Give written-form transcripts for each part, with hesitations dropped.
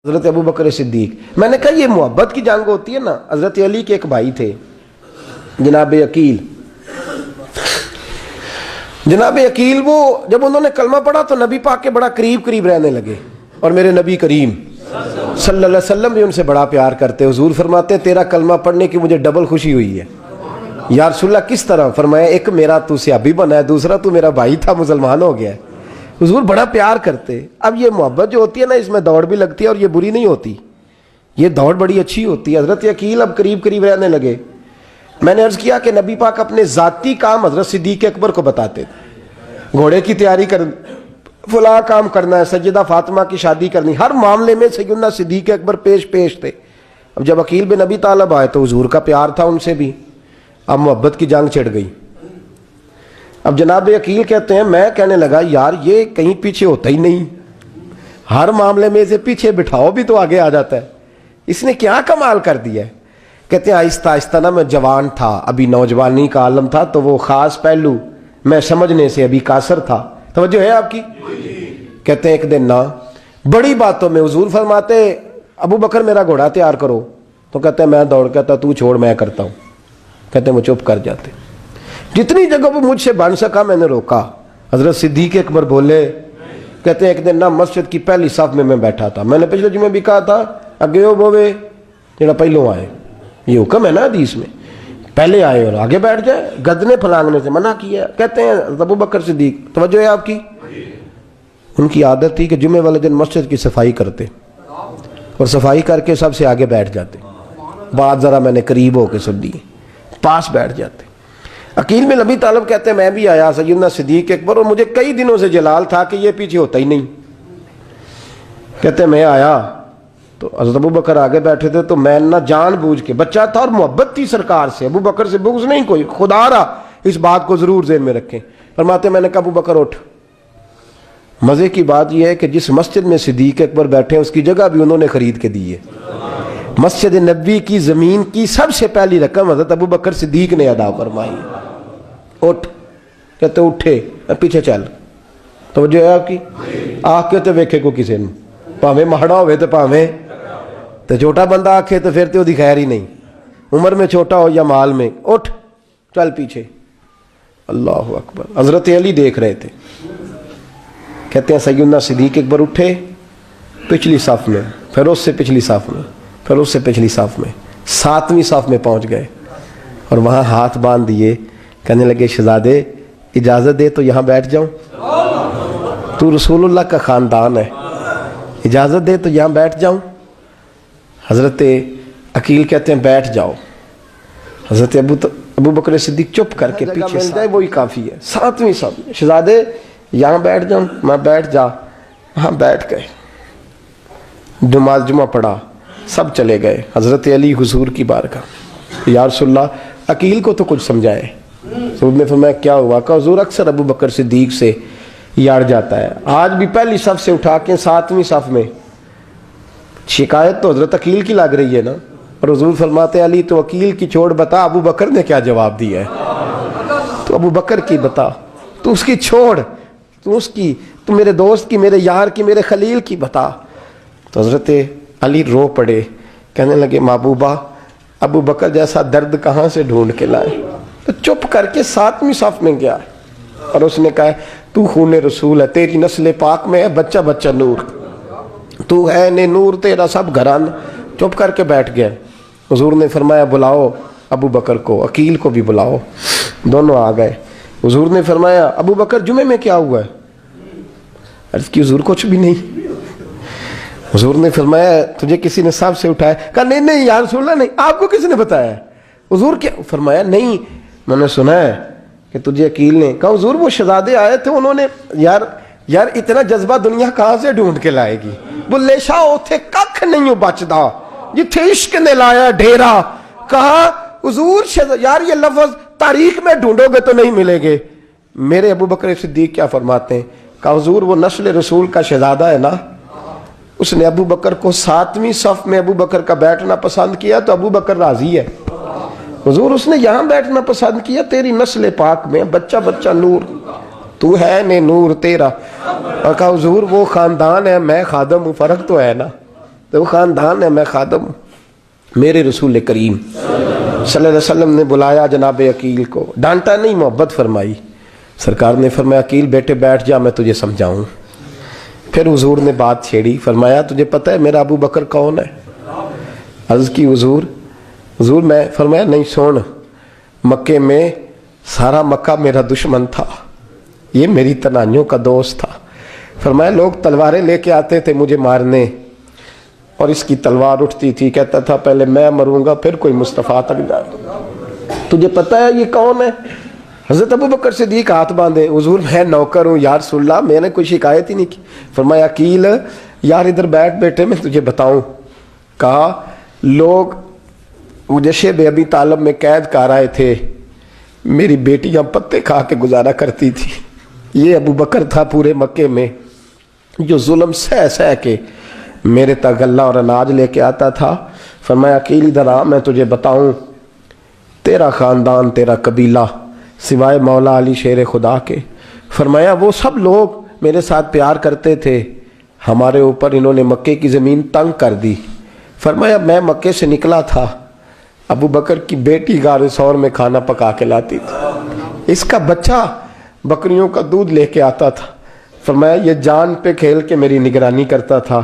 حضرت ابو بکر صدیق. میں نے کہا یہ محبت کی جنگ ہوتی ہے نا. حضرت علی کے ایک بھائی تھے جناب عقیل. جناب عقیل وہ جب انہوں نے کلمہ پڑھا تو نبی پاک کے بڑا قریب رہنے لگے, اور میرے نبی کریم صلی اللہ علیہ وسلم بھی ان سے بڑا پیار کرتے. حضور فرماتے ہیں تیرا کلمہ پڑھنے کی مجھے ڈبل خوشی ہوئی ہے. یا رسول اللہ کس طرح؟ فرمایا ایک میرا تو صحابی بنا ہے, دوسرا تو میرا بھائی تھا مسلمان ہو گیا ہے. حضور بڑا پیار کرتے. اب یہ محبت جو ہوتی ہے نا اس میں دوڑ بھی لگتی ہے اور یہ بری نہیں ہوتی, یہ دوڑ بڑی اچھی ہوتی ہے. حضرت عقیل اب قریب رہنے لگے. میں نے عرض کیا کہ نبی پاک اپنے ذاتی کام حضرت صدیق اکبر کو بتاتے تھے. گھوڑے کی تیاری کر, فلاں کام کرنا ہے, سیدہ فاطمہ کی شادی کرنی, ہر معاملے میں سیدنا صدیق اکبر پیش تھے. اب جب عقیل بن ابی طالب آئے تو حضور کا پیار تھا ان سے بھی, اب محبت کی جنگ چھڑ گئی. اب جناب عقیل کہتے ہیں میں کہنے لگا یار یہ کہیں پیچھے ہوتا ہی نہیں, ہر معاملے میں اسے پیچھے بٹھاؤ بھی تو آگے آ جاتا ہے, اس نے کیا کمال کر دیا ہے. کہتے ہیں آہستہ نا میں جوان تھا, ابھی نوجوانی کا عالم تھا, تو وہ خاص پہلو میں سمجھنے سے ابھی قاصر تھا. توجہ ہے آپ کی؟ کہتے ہیں ایک دن نا بڑی باتوں میں حضور فرماتے ابو بکر میرا گھوڑا تیار کرو, تو کہتے ہیں میں دوڑ کہتا تو چھوڑ میں کرتا ہوں. کہتے ہیں وہ چپ کر جاتے. جتنی جگہ وہ مجھ سے بن سکا میں نے روکا. حضرت صدیق اکبر بولے, کہتے ہیں ایک دن نا مسجد کی پہلی صف میں بیٹھا تھا. میں نے پچھلے جمعے بھی کہا تھا اگے ہو بوے جڑا پہلوں آئے, یہ حکم ہے نا حدیث میں, پہلے آئے اور آگے بیٹھ جائے, گدنے پھلانگنے سے منع کیا. کہتے ہیں ابو بکر صدیق, توجہ ہے آپ کی, ان کی عادت تھی کہ جمعے والے دن مسجد کی صفائی کرتے اور صفائی کر کے سب سے آگے بیٹھ جاتے. بات ذرا میں نے قریب ہو کے سن دی, پاس بیٹھ جاتے. عقیل بن ابی طالب کہتے ہیں میں بھی آیا سیدنا صدیق اکبر, اور مجھے کئی دنوں سے جلال تھا کہ یہ پیچھے ہوتا ہی نہیں. کہتے ہیں میں آیا تو حضرت ابو بکر آگے بیٹھے تھے, تو میں نہ جان بوجھ کے, بچہ تھا اور محبت تھی سرکار سے, ابو بکر سے بغض نہیں کوئی, خدا رہا اس بات کو ضرور ذہن میں رکھیں. فرماتے میں نے کہا ابو بکر اٹھ. مزے کی بات یہ ہے کہ جس مسجد میں صدیق اکبر بیٹھے ہیں اس کی جگہ بھی انہوں نے خرید کے دی ہے. مسجد نبوی کی زمین کی سب سے پہلی رقم حضرت ابو بکر صدیق نے ادا فرمائی. اٹھ. کہتے اٹھے, پیچھے چل. توجہ ہے آپ کی؟ آنکھ کے تو ویکھے کو کسی نے, پاویں ماڑا ہوئے تو پاویں تو چھوٹا بندہ آکھے تو پھر تو دی خیر ہی نہیں, عمر میں چھوٹا ہو یا مال میں. اٹھ چل پیچھے. اللہ اکبر. حضرت علی دیکھ رہے تھے. کہتے ہیں سیدنا صدیق اکبر اٹھے پچھلی صف میں, پھر اس سے پچھلی صف میں, پھر اس سے پچھلی صف میں, 7ویں صف میں پہنچ گئے اور وہاں ہاتھ باندھ دیے. کہنے لگے شہزادے اجازت دے تو یہاں بیٹھ جاؤں, تو رسول اللہ کا خاندان ہے, اجازت دے تو یہاں بیٹھ جاؤں. حضرت عقیل کہتے ہیں بیٹھ جاؤ. حضرت ابو بکر صدیق چپ کر کے پیچھے مل جائے وہی کافی ہے. 7ویں صف میں شہزادے یہاں بیٹھ جاؤں. میں بیٹھ جا. وہاں بیٹھ گئے, نماز جمعہ پڑھا, سب چلے گئے. حضرت علی حضور کی بارگاہ, یا رسول اللہ عقیل کو تو کچھ سمجھائے. حضور نے فرمایا کیا ہوا؟ کہ حضور اکثر ابو بکر صدیق سے یاڑ جاتا ہے, آج بھی پہلی صف سے اٹھا کے 7ویں صف میں. شکایت تو حضرت عقیل کی لگ رہی ہے نا, اور حضور فرماتے علی تو عقیل کی چھوڑ, بتا ابو بکر نے کیا جواب دیا ہے. تو ابو بکر کی بتا, تو اس کی چھوڑ, تو اس کی, تو میرے دوست کی, میرے یار کی, میرے خلیل کی بتا. تو حضرت علی رو پڑے, کہنے لگے محبوبہ ابو بکر جیسا درد کہاں سے ڈھونڈ کے لائے. تو چپ کر کے 7ویں صف میں گیا اور اس نے کہا تو خون رسول ہے, تیری نسل پاک میں ہے بچہ بچہ نور, تو ہے نے نور تیرا سب گھران. چپ کر کے بیٹھ گئے. حضور نے فرمایا بلاؤ ابو بکر کو, عقیل کو بھی بلاؤ. دونوں آ گئے. حضور نے فرمایا ابو بکر جمعے میں کیا ہوا ہے؟ عرض کی حضور کچھ بھی نہیں. حضور نے فرمایا تجھے کسی نے صف سے اٹھایا؟ کہا نہیں یا رسول اللہ نہیں. آپ کو کس نے بتایا؟ حضور کیا؟ فرمایا نہیں میں نے سنا ہے کہ تجھے عقیل نے. کہا حضور وہ شہزادے آئے تھے, انہوں نے یار اتنا جذبہ دنیا کہاں سے ڈھونڈ کے لائے گی. بلے شاہ اوتھے ککھ نہیں بچدا جتھے عشق نے لایا ڈھیرا. کہا حضور یار یہ لفظ تاریخ میں ڈھونڈو گے تو نہیں ملے گے. میرے ابو بکر صدیق کیا فرماتے ہیں؟ کہا حضور وہ نسل رسول کا شہزادہ ہے نا, اس نے ابو بکر کو 7ویں صف میں ابو بکر کا بیٹھنا پسند کیا تو ابو بکر راضی ہے. حضور اس نے یہاں بیٹھنا پسند کیا, تیری نسل پاک میں بچہ بچہ نور, تو ہے نے نور تیرا. اور کہا حضور وہ خاندان ہے, میں خادم ہوں, فرق تو ہے نا. تو وہ خاندان ہے، میں خادم ہوں۔ میرے رسول کریم صلی اللہ علیہ وسلم نے بلایا جناب عقیل کو، ڈانٹا نہیں، محبت فرمائی۔ سرکار نے فرمایا عقیل بیٹے بیٹھ جا، میں تجھے سمجھاؤں۔ پھر حضور نے بات چھیڑی، فرمایا تجھے پتہ ہے میرا ابو بکر کون ہے؟ عرض کی حضور میں، فرمایا نہیں سن، مکے میں سارا مکہ میرا دشمن تھا، یہ میری تنائیوں کا دوست تھا۔ فرمایا لوگ تلواریں لے کے آتے تھے مجھے مارنے، اور اس کی تلوار اٹھتی تھی، کہتا تھا پہلے میں مروں گا پھر کوئی مصطفیٰ تک جائے۔ تجھے پتہ ہے یہ کون ہے؟ حضرت ابو بکر صدیق ہاتھ باندھے، حضور میں نوکر ہوں یا رسول اللہ، میں نے کوئی شکایت ہی نہیں کی۔ فرمایا عقیل یار ادھر بیٹھ بیٹے، میں تجھے بتاؤں۔ کہا لوگ مجھے شیب ابی طالب میں قید کر آئے تھے، میری بیٹیاں پتے کھا کے گزارا کرتی تھی، یہ ابو بکر تھا پورے مکے میں جو ظلم سہ کے میرے تک غلہ اور اناج لے کے آتا تھا۔ فرمایا عقیل ادھر آ، میں تجھے بتاؤں، تیرا خاندان تیرا قبیلہ سوائے مولا علی شیر خدا کے، فرمایا وہ سب لوگ میرے ساتھ پیار کرتے تھے، ہمارے اوپر انہوں نے مکے کی زمین تنگ کر دی۔ فرمایا میں مکے سے نکلا تھا، ابو بکر کی بیٹی غار ثور میں کھانا پکا کے لاتی تھی، اس کا بچہ بکریوں کا دودھ لے کے آتا تھا۔ فرمایا یہ جان پہ کھیل کے میری نگرانی کرتا تھا۔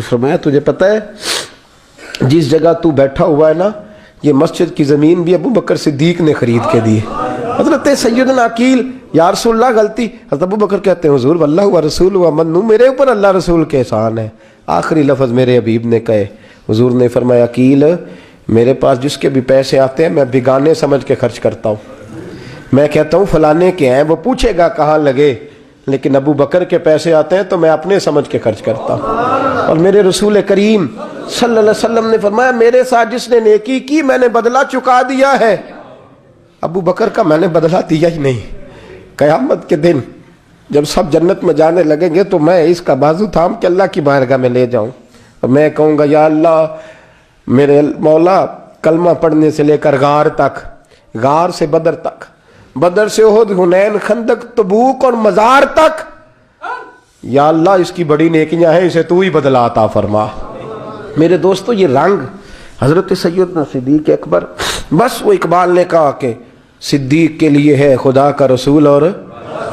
فرمایا تجھے پتہ ہے جس جگہ تو بیٹھا ہوا ہے نا، یہ مسجد کی زمین بھی ابو بکر صدیق نے خرید کے دی۔ حضرت سیدنا عقیل یا رسول اللہ غلطی، حضرت ابو بکر کہتے ہیں حضور واللہ و رسول و منو، میرے اوپر اللہ رسول کے احسان ہے۔ آخری لفظ میرے حبیب نے کہے، حضور نے فرمایا عقیل میرے پاس جس کے بھی پیسے آتے ہیں میں بگانے سمجھ کے خرچ کرتا ہوں، میں کہتا ہوں فلانے کے ہیں، وہ پوچھے گا کہاں لگے، لیکن ابو بکر کے پیسے آتے ہیں تو میں اپنے سمجھ کے خرچ کرتا ہوں۔ اور میرے رسول کریم صلی اللہ علیہ وسلم نے فرمایا میرے ساتھ جس نے نیکی کی میں نے بدلہ چکا دیا ہے، ابو بکر کا میں نے بدلہ دیا ہی نہیں۔ قیامت کے دن جب سب جنت میں جانے لگیں گے تو میں اس کا بازو تھام کے اللہ کی بارگاہ میں لے جاؤں اور میں کہوں گا یا اللہ میرے مولا، کلمہ پڑھنے سے لے کر غار تک، غار سے بدر تک، بدر سے احد، حنین، خندق، تبوک اور مزار تک، یا اللہ اس کی بڑی نیکیاں ہیں، اسے تو ہی بدلا عطا فرما۔ میرے دوستو یہ رنگ حضرت سیدنا صدیق اکبر، بس وہ اقبال نے کہا کہ صدیق کے لیے ہے خدا کا رسول اور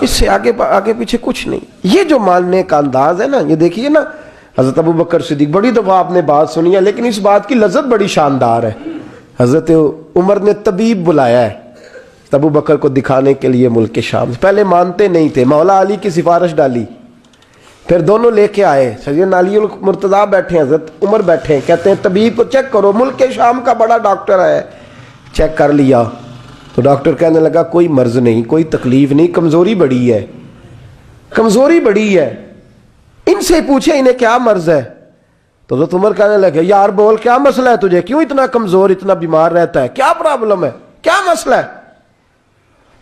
اس سے آگے پیچھے کچھ نہیں۔ یہ جو ماننے کا انداز ہے نا، یہ دیکھیے نا، حضرت ابو بکر صدیق، بڑی دفعہ آپ نے بات سنی ہے لیکن اس بات کی لذت بڑی شاندار ہے۔ حضرت عمر نے طبیب بلایا ہے ابو بکر کو دکھانے کے لیے ملک شام، پہلے مانتے نہیں تھے، مولا علی کی سفارش ڈالی، پھر دونوں لے کے آئے، سیدنا علی المرتضیٰ بیٹھے ہیں، حضرت عمر بیٹھے ہیں، کہتے ہیں طبیب کو چیک کرو، ملک شام کا بڑا ڈاکٹر ہے۔ چیک کر لیا تو ڈاکٹر کہنے لگا کوئی مرض نہیں، کوئی تکلیف نہیں، کمزوری بڑی ہے، کمزوری بڑی ہے، ان سے پوچھے انہیں کیا مرض ہے۔ تو حضرت عمر کہنے لگے یار بول کیا مسئلہ ہے تجھے، کیوں اتنا کمزور، اتنا بیمار رہتا ہے، کیا پرابلم ہے، کیا مسئلہ ہے؟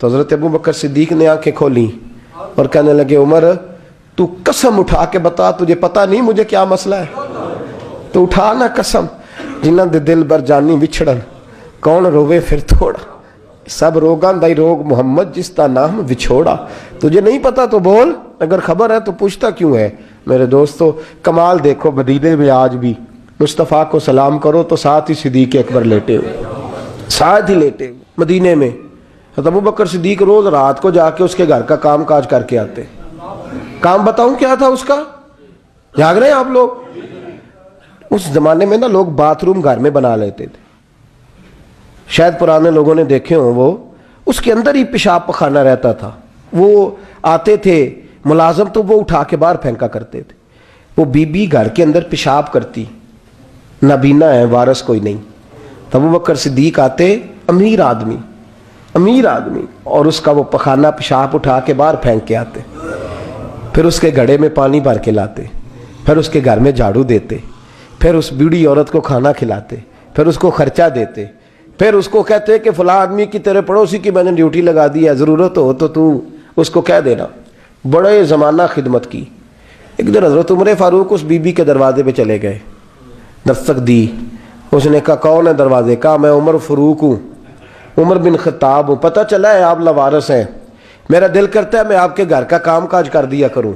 تو حضرت ابو بکر صدیق نے آنکھیں کھولیں اور کہنے لگے عمر تو قسم اٹھا کے بتا، تجھے پتا نہیں مجھے کیا مسئلہ ہے؟ تو اٹھا نا قسم، جنہاں دے دل بر جانی بچھڑن، کون روے پھر تھوڑا، سب روگاں دائی روگ محمد جس کا نام وچھوڑا۔ تجھے نہیں پتا تو بول، اگر خبر ہے تو پوچھتا کیوں ہے؟ میرے دوستو کمال دیکھو، مدینے میں آج بھی مصطفیٰ کو سلام کرو تو ساتھ ہی صدیق اکبر لیٹے ہوئے، ساتھ ہی لیٹے ہوئے مدینے میں۔ ابو بکر صدیق روز رات کو جا کے اس کے گھر کا کام کاج کر کے آتے۔ کام بتاؤں کیا تھا اس کا؟ جاگ رہے ہیں آپ لوگ؟ اس زمانے میں نا لوگ باتھ روم گھر میں بنا لیتے تھے، شاید پرانے لوگوں نے دیکھے ہوں، وہ اس کے اندر ہی پیشاب پخانہ رہتا تھا، وہ آتے تھے ملازم تو وہ اٹھا کے باہر پھینکا کرتے تھے۔ وہ بی بی گھر کے اندر پیشاب کرتی، نابینا ہے، وارث کوئی نہیں، ابو بکر صدیق آتے، امیر آدمی، اور اس کا وہ پخانہ پیشاب اٹھا کے باہر پھینک کے آتے، پھر اس کے گھڑے میں پانی بھر کے لاتے، پھر اس کے گھر میں جھاڑو دیتے، پھر اس بوڑھی عورت کو کھانا کھلاتے، پھر اس کو خرچہ دیتے، پھر اس کو کہتے کہ فلاں آدمی کی تیرے پڑوسی کی میں نے ڈیوٹی لگا دی ہے، ضرورت ہو تو اس کو کہہ دینا۔ بڑے زمانہ خدمت کی۔ ایک دن حضرت عمر فاروق اس بی بی کے دروازے پہ چلے گئے، دستک دی، اس نے کہا کون ہے دروازے؟ کہا میں عمر فاروق ہوں، عمر بن خطاب ہوں، پتہ چلا ہے آپ لوارث ہیں، میرا دل کرتا ہے میں آپ کے گھر کا کام کاج کر دیا کروں۔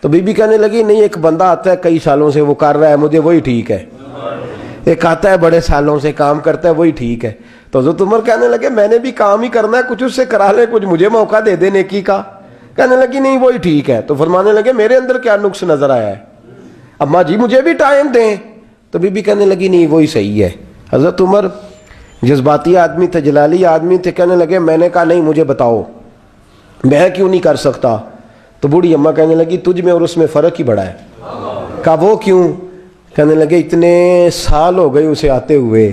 تو بی بی کہنے لگی نہیں، ایک بندہ آتا ہے کئی سالوں سے وہ کر رہا ہے مجھے وہی ٹھیک ہے، ایک آتا ہے بڑے سالوں سے کام کرتا ہے وہی ٹھیک ہے۔ تو حضرت عمر کہنے لگے میں نے بھی کام ہی کرنا ہے، کچھ اس سے کرا لیں، کچھ مجھے موقع دے دے نیکی کا۔ کہنے لگی نہیں وہی ٹھیک ہے۔ تو فرمانے لگے میرے اندر کیا نقص نظر آیا ہے، اماں جی مجھے بھی ٹائم دیں۔ تو بی بی کہنے لگی نہیں وہی صحیح ہے۔ حضرت عمر جذباتی آدمی تھے، جلالی آدمی تھے، کہنے لگے میں نے کہا نہیں مجھے بتاؤ میں کیوں نہیں کر سکتا۔ تو بوڑھی اماں کہنے لگی تجھ میں اور اس میں فرق ہی بڑا ہے۔ کہا وہ کیوں؟ کہنے لگے اتنے سال ہو گئے اسے آتے ہوئے،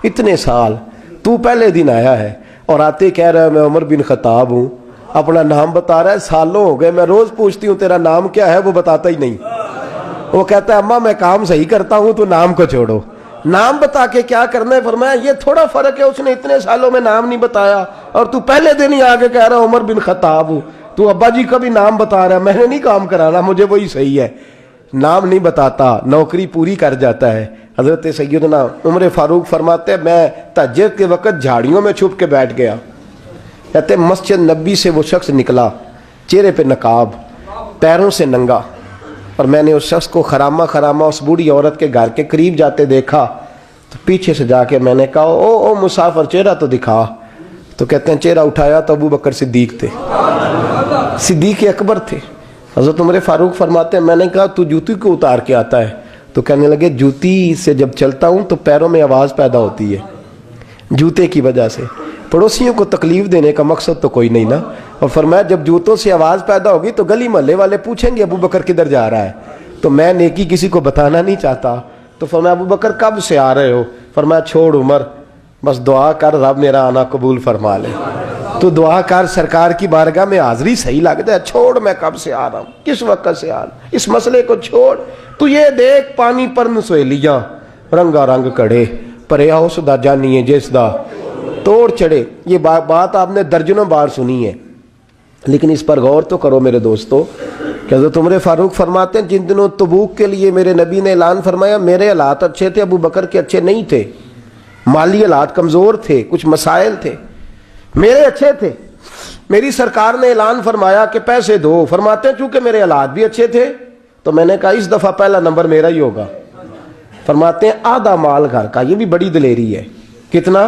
اتنے سال، تو پہلے دن آیا ہے اور آتے کہہ رہا ہے میں عمر بن خطاب ہوں، اپنا نام بتا رہا ہے، سالوں ہو گئے میں روز پوچھتی ہوں تیرا نام کیا ہے، وہ بتاتا ہی نہیں۔ وہ کہتا ہے اماں میں کام صحیح کرتا ہوں تو نام کو چھوڑو، نام بتا کے کیا کرنا ہے۔ فرمایا یہ تھوڑا فرق ہے، اس نے اتنے سالوں میں نام نہیں بتایا اور تو پہلے دن ہی آگے کہہ رہا عمر بن خطاب ہوں، تو ابا جی کا بھی نام بتا رہا ہے، میں نے نہیں کام کرانا، مجھے وہی صحیح ہے۔ نام نہیں بتاتا، نوکری پوری کر جاتا ہے۔ حضرت سیدنا عمر فاروق فرماتے ہیں میں تہجد کے وقت جھاڑیوں میں چھپ کے بیٹھ گیا، کہتے مسجد نبی سے وہ شخص نکلا، چہرے پہ نقاب، پیروں سے ننگا، اور میں نے اس شخص کو خرامہ خرامہ اس بوڑھی عورت کے گھر کے قریب جاتے دیکھا۔ تو پیچھے سے جا کے میں نے کہا او مسافر چہرہ تو دکھا۔ تو کہتے ہیں چہرہ اٹھایا تو ابو بکر صدیق تھے، صدیق اکبر تھے۔ حضرت عمر فاروق فرماتے ہیں میں نے کہا تو جوتی کو اتار کے آتا ہے؟ تو کہنے لگے جوتی سے جب چلتا ہوں تو پیروں میں آواز پیدا ہوتی ہے جوتے کی وجہ سے، پڑوسیوں کو تکلیف دینے کا مقصد تو کوئی نہیں نا۔ اور فرمایا جب جوتوں سے آواز پیدا ہوگی تو گلی محلے والے پوچھیں گے ابو بکر کدھر جا رہا ہے، تو میں نیکی کسی کو بتانا نہیں چاہتا۔ تو فرمایا ابو بکر کب سے آ رہے ہو؟ فرمایا چھوڑ عمر، بس دعا کر رب میرا آنا قبول فرما لے، تو دعا کر سرکار کی بارگاہ میں حاضری صحیح لگ جائے، چھوڑ میں کب سے آ رہا ہوں، کس وقت سے آ رہا ہوں، اس مسئلے کو چھوڑ، تو یہ دیکھ پانی پر نسویلیاں رنگا رنگ کڑے پرے آؤ سدا جانی ہے جس دا توڑ چڑھے۔ یہ بات آپ نے درجنوں بار سنی ہے، لیکن اس پر غور تو کرو میرے دوستو کہ حضرت عمر فاروق فرماتے ہیں جن دنوں تبوک کے لیے میرے نبی نے اعلان فرمایا میرے حالات اچھے تھے، ابو بکر کے اچھے نہیں تھے، مالی حالات کمزور تھے، کچھ مسائل تھے، میرے اچھے تھے۔ میری سرکار نے اعلان فرمایا کہ پیسے دو، فرماتے ہیں چونکہ میرے حالات بھی اچھے تھے تو میں نے کہا اس دفعہ پہلا نمبر میرا ہی ہوگا۔ فرماتے ہیں آدھا مال گھر کا، یہ بھی بڑی دلیری ہے۔ کتنا؟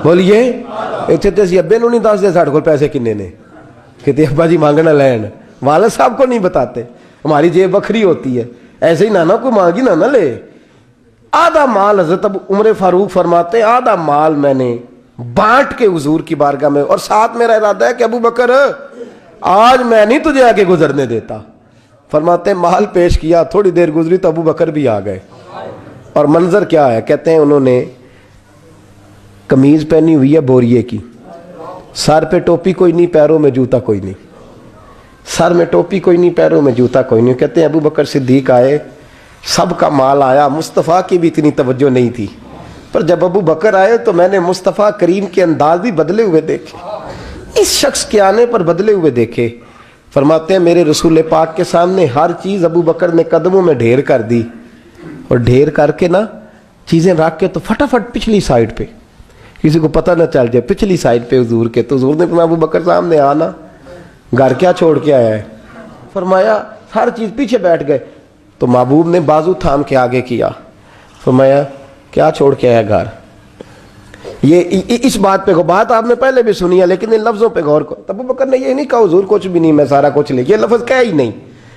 بولیے اتنے تے ابے نو نہیں دس دے ساڑھے کو پیسے کنے نے، کہتے ابا جی مانگنا لین، والد صاحب کو نہیں بتاتے، ہماری جیب بکھری ہوتی ہے، ایسے ہی نانا کوئی مانگی نہ لے۔ آدھا مال حضرت عمر فاروق فرماتے ہیں آدھا مال میں نے بانٹ کے حضور کی بارگاہ میں، اور ساتھ میرا ارادہ ہے کہ ابو بکر آج میں نہیں تجھے آگے گزرنے دیتا۔ فرماتے ہیں مال پیش کیا، تھوڑی دیر گزری تو ابو بکر بھی آ گئے، اور منظر کیا ہے؟ کہتے ہیں انہوں نے قمیض پہنی ہوئی ہے بوریے کی، سر پہ ٹوپی کوئی نہیں، پیروں میں جوتا کوئی نہیں، سر میں ٹوپی کوئی نہیں، پیروں میں جوتا کوئی نہیں۔ کہتے ہیں ابو بکر صدیق آئے، سب کا مال آیا، مصطفیٰ کی بھی اتنی توجہ نہیں تھی، پر جب ابو بکر آئے تو میں نے مصطفیٰ کریم کے انداز بھی بدلے ہوئے دیکھے، اس شخص کے آنے پر بدلے ہوئے دیکھے۔ فرماتے ہیں میرے رسول پاک کے سامنے ہر چیز ابو بکر نے قدموں میں ڈھیر کر دی، اور ڈھیر کر کے نا چیزیں رکھ کے تو فٹافٹ پچھلی سائڈ پہ، کسی کو پتہ نہ چل جائے، پچھلی سائڈ پہ حضور کے۔ تو حضور نے فرمایا ابو بکر سامنے آنا، گھر کیا چھوڑ کے آیا ہے؟ فرمایا ہر چیز، پیچھے بیٹھ گئے۔ تو محبوب نے بازو تھام کے آگے کیا، فرمایا کیا چھوڑ کے آیا گھر؟ یہ اس بات پہ بات آپ نے پہلے بھی سنی ہے، لیکن ان لفظوں پہ غور کرو۔ ابو بکر نے یہ نہیں کہا حضور کچھ بھی نہیں میں سارا کچھ لے، یہ لفظ کہا ہی نہیں۔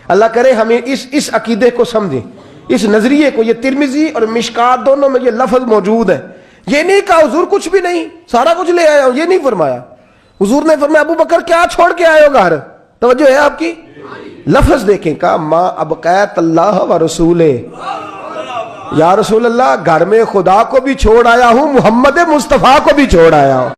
اللہ کرے ہمیں اس عقیدے کو سمجھیں، اس نظریے کو۔ یہ ترمذی اور مشکات دونوں میں یہ لفظ موجود ہے۔ یہ نہیں کہا حضور کچھ بھی نہیں سارا کچھ لے آیا ہوں، یہ نہیں فرمایا۔ حضور نے فرمایا ابو بکر کیا چھوڑ کے آئے ہو گھر؟ توجہ ہے آپ کی؟ لفظ دیکھیں، کہا ما ابقیت اللہ و رسولہ، یا رسول اللہ گھر میں خدا کو بھی چھوڑ آیا ہوں، محمد مصطفیٰ کو بھی چھوڑ آیا ہوں۔